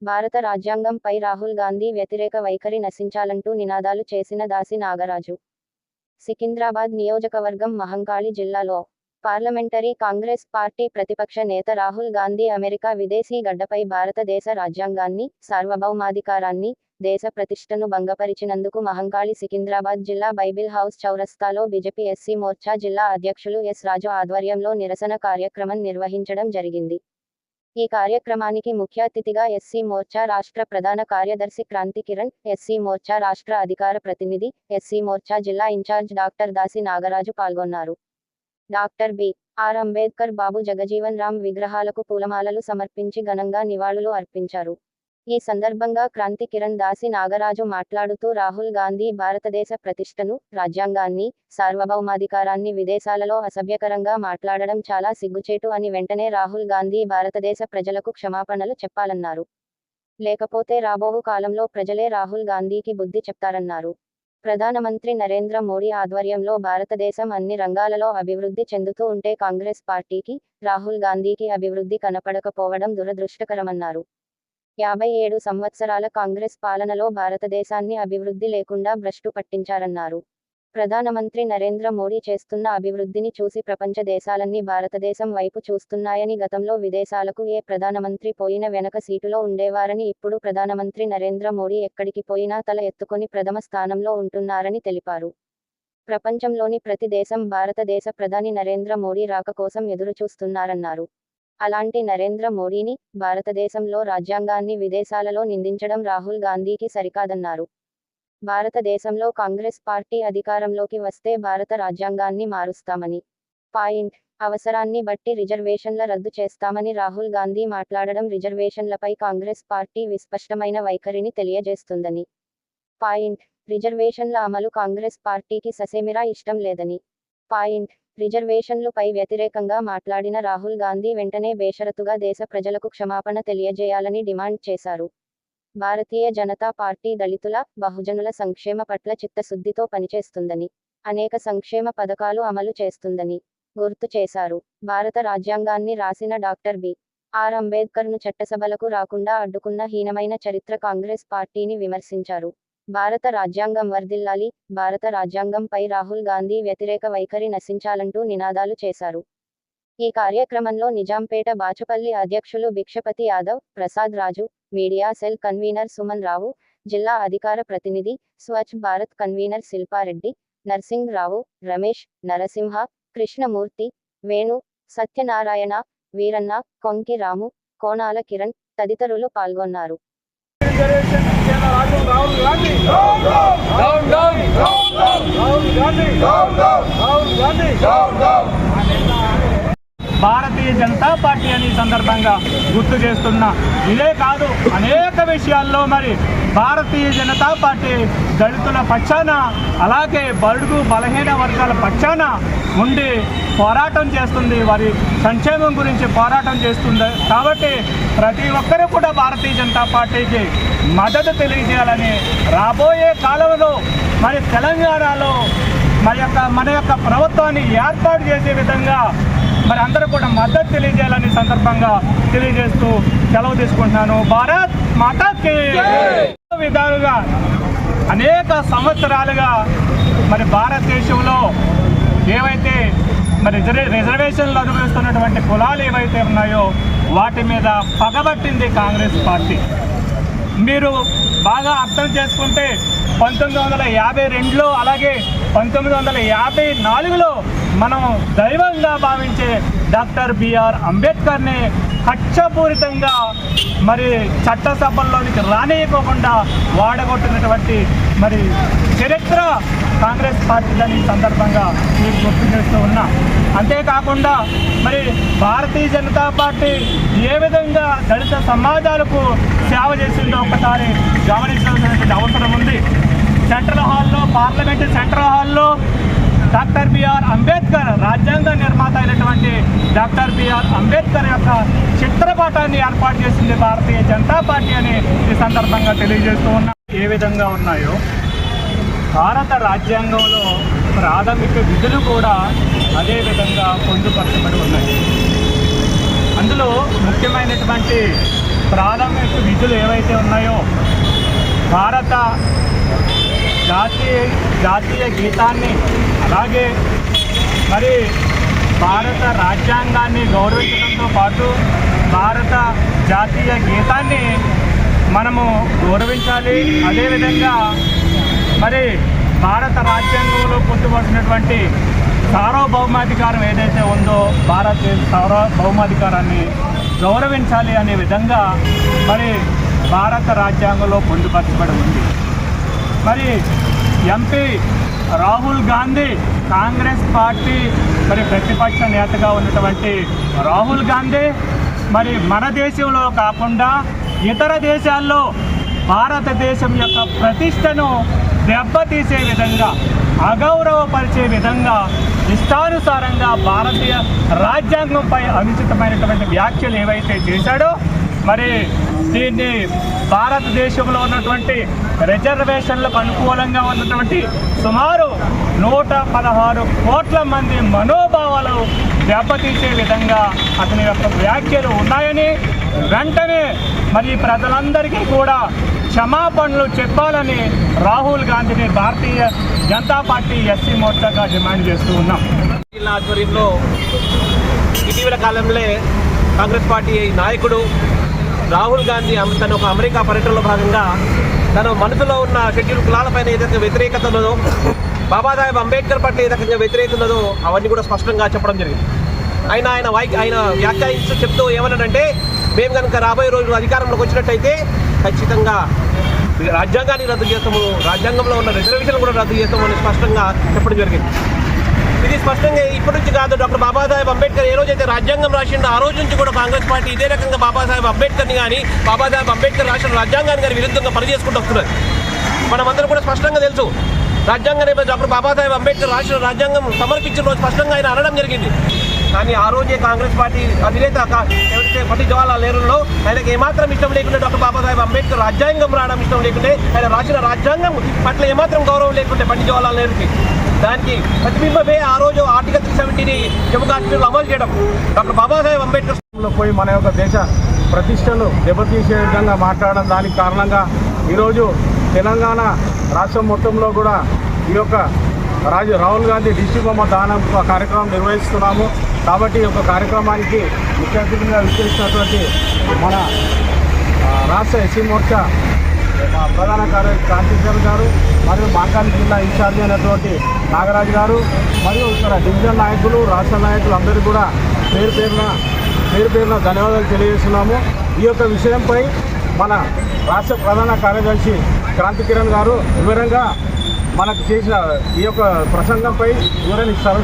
భారత రాజ్యాంగంపై రాహుల్ గాంధీ వ్యతిరేక వైఖరి నశించాలంటూ నినాదాలు చేసిన దాసి నాగరాజు. సికింద్రాబాద్ నియోజకవర్గం మహంకాళి జిల్లాలో పార్లమెంటరీ కాంగ్రెస్ పార్టీ ప్రతిపక్ష నేత రాహుల్ గాంధీ అమెరికా విదేశీ గడ్డపై భారతదేశ రాజ్యాంగాన్ని, సార్వభౌమాధికారాన్ని, దేశ ప్రతిష్టను భంగపరిచినందుకు మహంకాళి సికింద్రాబాద్ జిల్లా బైబిల్ హౌస్ చౌరస్తాలో బీజేపీ ఎస్సీ మోర్చా జిల్లా అధ్యక్షులు ఎస్ రాజు ఆధ్వర్యంలో నిరసన కార్యక్రమం నిర్వహించడం జరిగింది. ఈ కార్యక్రమానికి ముఖ్య అతిథిగా ఎస్సీ మోర్చా రాష్ట్ర ప్రధాన కార్యదర్శి క్రాంతి కిరణ్, ఎస్సీ మోర్చా రాష్ట్ర అధికార ప్రతినిధి, ఎస్సీ మోర్చా జిల్లా ఇన్ఛార్జ్ డాక్టర్ దాసి నాగరాజు పాల్గొన్నారు. Doctor B R. అంబేద్కర్, బాబు జగజీవన్ రామ్ విగ్రహాలకు పూలమాలలు సమర్పించి ఘనంగా నివాళులు అర్పించారు. ఈ సందర్భంగా క్రాంతి కిరణ్, దాసి నాగరాజు మాట్లాడుతూ రాహుల్ గాంధీ భారతదేశ ప్రతిష్టను, రాజ్యాంగాన్ని, సార్వభౌమాధికారాన్ని విదేశాలలో అసభ్యకరంగా మాట్లాడడం చాలా సిగ్గుచేటు అని వెంటనే రాహుల్ గాంధీ భారతదేశ ప్రజలకు క్షమాపణలు చెప్పాలన్నారు. లేకపోతే రాబోవు కాలంలో ప్రజలే రాహుల్ గాంధీకి బుద్ధి చెప్తారన్నారు. ప్రధానమంత్రి నరేంద్ర మోడీ ఆధ్వర్యంలో భారతదేశం అన్ని రంగాలలో అభివృద్ధి చెందుతూ ఉంటే కాంగ్రెస్ పార్టీకి, రాహుల్ గాంధీకి అభివృద్ధి కనపడకపోవడం దురదృష్టకరమన్నారు. 57 సంవత్సరాల కాంగ్రెస్ పాలనలో భారతదేశాన్ని అభివృద్ధి లేకుండా భ్రష్టు పట్టించారన్నారు. ప్రధానమంత్రి నరేంద్ర మోడీ చేస్తున్న అభివృద్ధిని చూసి ప్రపంచ దేశాలన్నీ భారతదేశం వైపు చూస్తున్నాయని, గతంలో విదేశాలకు ఏ ప్రధానమంత్రి పోయిన వెనక సీటులో ఉండేవారని, ఇప్పుడు ప్రధానమంత్రి నరేంద్ర మోడీ ఎక్కడికి పోయినా తల ఎత్తుకొని ప్రథమ స్థానంలో ఉంటున్నారని తెలిపారు. ప్రపంచంలోని ప్రతి దేశం భారతదేశ ప్రధాని నరేంద్ర మోడీ రాక కోసం ఎదురుచూస్తున్నారన్నారు. అలాంటి నరేంద్ర మోడీని, భారతదేశంలో రాజ్యాంగాన్ని విదేశాలలో నిందించడం రాహుల్ గాంధీకి సరికాదన్నారు. భారతదేశంలో కాంగ్రెస్ పార్టీ అధికారంలోకి వస్తే భారత రాజ్యాంగాన్ని మారుస్తామని, అవసరాన్ని బట్టి రిజర్వేషన్ల రద్దు చేస్తామని రాహుల్ గాంధీ మాట్లాడడం రిజర్వేషన్లపై కాంగ్రెస్ పార్టీ విస్పష్టమైన వైఖరిని తెలియజేస్తుందని, రిజర్వేషన్ల అమలు కాంగ్రెస్ పార్టీకి ససేమిరా ఇష్టం లేదని, రిజర్వేషన్లుపై వ్యతిరేకంగా మాట్లాడిన రాహుల్ గాంధీ వెంటనే బేషరతుగా దేశ ప్రజలకు క్షమాపణ తెలియజేయాలని డిమాండ్ చేశారు. భారతీయ జనతా పార్టీ దళితుల, బహుజనుల సంక్షేమ పట్ల చిత్తశుద్ధితో పనిచేస్తుందని, అనేక సంక్షేమ పథకాలు అమలు చేస్తుందని గుర్తు చేశారు. భారత రాజ్యాంగాన్ని రాసిన డాక్టర్ బి.ఆర్. అంబేద్కర్ను చట్టసభలకు రాకుండా అడ్డుకున్న హీనమైన చరిత్ర కాంగ్రెస్ పార్టీని విమర్శించారు. భారత రాజ్యాంగం వర్ధిల్లాలి, భారత రాజ్యాంగంపై రాహుల్ గాంధీ వ్యతిరేక వైఖరి నశించాలంటూ నినాదాలు చేశారు. ఈ కార్యక్రమంలో నిజాంపేట బాచుపల్లి అధ్యక్షులు భిక్షపతి యాదవ్, ప్రసాద్ రాజు, మీడియా సెల్ కన్వీనర్ సుమన్ రావు, జిల్లా అధికార ప్రతినిధి, స్వచ్ఛ్ భారత్ కన్వీనర్ శిల్పారెడ్డి, నర్సింగ్ రావు, రమేష్, నరసింహ, కృష్ణమూర్తి, వేణు, సత్యనారాయణ, వీరన్న, కొంకి రాము, కోనాల కిరణ్ తదితరులు పాల్గొన్నారు. భారతీయ జనతా పార్టీ అని సందర్భంగా గుర్తు చేస్తున్నా. ఇదే కాదు, అనేక విషయాల్లో మరి భారతీయ జనతా పార్టీ దళితుల పక్షాన, అలాగే బడుగు బలహీన వర్గాల పక్షాన ఉండి పోరాటం చేస్తుంది. వారి సంక్షేమం గురించి పోరాటం చేస్తుంది. కాబట్టి ప్రతి ఒక్కరూ కూడా భారతీయ జనతా పార్టీకి మద్దతు తెలియజేయాలని, రాబోయే కాలంలో మరి తెలంగాణలో మన యొక్క ప్రభుత్వాన్ని ఏర్పాటు చేసే విధంగా మరి అందరూ కూడా మద్దతు తెలియజేయాలని సందర్భంగా తెలియజేస్తూ సెలవు తీసుకుంటున్నాను. భారత్ మాతాకి. విధాలుగా అనేక సంవత్సరాలుగా మరి భారతదేశంలో ఏవైతే మరి రిజర్వేషన్లు అనుభవిస్తున్నటువంటి కులాలు ఏవైతే ఉన్నాయో వాటి మీద పగబట్టింది కాంగ్రెస్ పార్టీ. మీరు బాగా అర్థం చేసుకుంటే 1952లో అలాగే 1954లో మనం దైవంగా భావించే డాక్టర్ బిఆర్ అంబేద్కర్ని కక్షపూరితంగా మరి చట్టసభల్లోనికి రానియకోకుండా వాడగొట్టినటువంటి మరి చరిత్ర కాంగ్రెస్ పార్టీలని సందర్భంగా మీకు గుర్తు చేస్తూ ఉన్నా. అంతేకాకుండా మరి భారతీయ జనతా పార్టీ ఏ విధంగా దళిత సమాజాలకు సేవ చేసిందో ఒకసారి గమనించాల్సినటువంటి అవసరం ఉంది. సెంట్రల్ హాల్లో, పార్లమెంటు సెంట్రల్ హాల్లో డాక్టర్ బిఆర్ అంబేద్కర్, రాజ్యాంగ నిర్మాత అయినటువంటి డాక్టర్ బిఆర్ అంబేద్కర్ యొక్క చిత్రపటాన్ని ఏర్పాటు చేసింది భారతీయ జనతా పార్టీ అని ఈ సందర్భంగా తెలియజేస్తూ ఉన్నా. ఏ విధంగా ఉన్నాయో భారత రాజ్యాంగంలో ప్రాథమిక విధులు కూడా అదే విధంగా పొందుపరచబడి ఉన్నాయి. అందులో ముఖ్యమైనటువంటి ప్రాథమిక విధులు ఏవైతే ఉన్నాయో భారత జాతీయ గీతాన్ని అలాగే మరి భారత రాజ్యాంగాన్ని గౌరవించడంతో పాటు భారత జాతీయ గీతాన్ని మనము గౌరవించాలి. అదేవిధంగా మరి భారత రాజ్యాంగంలో పొందుపరిచినటువంటి సార్వభౌమాధికారం ఏదైతే ఉందో భారతదేశ సార్వభౌమాధికారాన్ని గౌరవించాలి అనే విధంగా మరి భారత రాజ్యాంగంలో పొందుపరచబడి ఉంది. మరి ఎంపీ రాహుల్ గాంధీ కాంగ్రెస్ పార్టీ మరి ప్రతిపక్ష నేతగా ఉన్నటువంటి రాహుల్ గాంధీ మరి మన దేశంలో కాకుండా ఇతర దేశాల్లో భారతదేశం యొక్క ప్రతిష్టను దెబ్బతీసే విధంగా అగౌరవపరిచే విధంగా ఇష్టానుసారంగా భారతీయ రాజ్యాంగంపై అనుచితమైనటువంటి వ్యాఖ్యలు ఏవైతే చేశాడో మరి దీన్ని భారతదేశంలో ఉన్నటువంటి రిజర్వేషన్లకు అనుకూలంగా ఉన్నటువంటి సుమారు 116 కోట్ల మంది మనోభావాలు దెబ్బతీసే విధంగా అతని యొక్క వ్యాఖ్యలు ఉన్నాయని వెంటనే మరి ప్రజలందరికీ కూడా క్షమాపణలు చెప్పాలని రాహుల్ గాంధీని Bharatiya Janata party SC మోర్చాగా demand చేస్తూ ఉన్నాం. జిల్లా ఆధ్వర్యంలో ఇటీవల కాలంలో కాంగ్రెస్ పార్టీ నాయకుడు రాహుల్ గాంధీ తన ఒక అమెరికా పర్యటనలో భాగంగా తన మనసులో ఉన్న షెడ్యూల్ కులాలపైన ఏదైతే వ్యతిరేకత ఉన్నదో, బాబాసాహెబ్ అంబేద్కర్ పట్ల ఏదైతే వ్యతిరేకత ఉన్నదో అవన్నీ కూడా స్పష్టంగా చెప్పడం జరిగింది. ఆయన వ్యాఖ్యానిస్తూ చెప్తూ ఏమన్నాడంటే, మేము కనుక రాబోయే రోజులు అధికారంలోకి వచ్చినట్టయితే ఖచ్చితంగా రాజ్యాంగాన్ని రద్దు చేస్తాము, రాజ్యాంగంలో ఉన్న రిజర్వేషన్ కూడా రద్దు చేస్తాము అని స్పష్టంగా చెప్పడం జరిగింది. ఇది స్పష్టంగా ఇప్పటి నుంచి కాదు, డాక్టర్ బాబాసాహెబ్ అంబేద్కర్ ఏ రోజైతే రాజ్యాంగం రాసిండో ఆ రోజు నుంచి కూడా కాంగ్రెస్ పార్టీ ఇదే రకంగా బాబాసాహెబ్ అంబేద్కర్ని కానీ బాబాసాహెబ్ అంబేద్కర్ రాసిన రాజ్యాంగాన్ని కానీ విరుద్ధంగా పనిచేసుకుంటూ వస్తున్నారు. మనమందరం కూడా స్పష్టంగా తెలుసు, రాజ్యాంగాన్ని డాక్టర్ బాబాసాహెబ్ అంబేద్కర్ రాసిన రాజ్యాంగం సమర్పించిన రోజు స్పష్టంగా ఆయన అనడం జరిగింది. కానీ ఆ రోజే కాంగ్రెస్ పార్టీ అధినేత ఎవరైతే పండిత్ జవహర్లాల్ నెహ్రూలో ఆయనకు ఏమాత్రం ఇష్టం లేకుంటే డాక్టర్ బాబాసాహెబ్ అంబేద్కర్ రాజ్యాంగం రావడం ఇష్టం లేకుంటే ఆయన రాసిన రాజ్యాంగం పట్ల ఏమాత్రం గౌరవం లేకుంటే పండిత్ జవహర్లాల్ నెహ్రూకి దానికి ప్రతిబింబమే ఆ రోజు ఆర్టికల్ 370ని జమ్మూ కాశ్మీర్లో అమలు చేయడం. డాక్టర్ బాబాసాహెబ్ అంబేద్కర్ పోయి మన యొక్క దేశ ప్రతిష్టను దెబ్బతీసే విధంగా మాట్లాడడం దానికి కారణంగా ఈరోజు తెలంగాణ రాష్ట్రం మొత్తంలో కూడా ఈ యొక్క రాహుల్ గాంధీ దిష్టి బొమ్మ దానం కార్యక్రమం నిర్వహిస్తున్నాము. కాబట్టి ఈ యొక్క కార్యక్రమానికి ముఖ్య అతిథిగా విచ్చేసినటువంటి మన రాష్ట్ర ఎస్సీ మోర్చా ప్రధాన కార్యదర్శి క్రాంతిశేఖర్ గారు మరియు మాంకాలి జిల్లా ఇన్ఛార్జి అయినటువంటి నాగరాజు గారు మరియు ఇక్కడ డివిజన్ నాయకులు రాష్ట్ర నాయకులు అందరూ కూడా పేరు పేరున ధన్యవాదాలు తెలియజేస్తున్నాము. ఈ యొక్క విషయంపై మన రాష్ట్ర ప్రధాన కార్యదర్శి క్రాంతి కిరణ్ గారు వివరంగా మనకు చేసిన ఈ యొక్క ప్రసంగంపై వివరణ ఇస్తారు.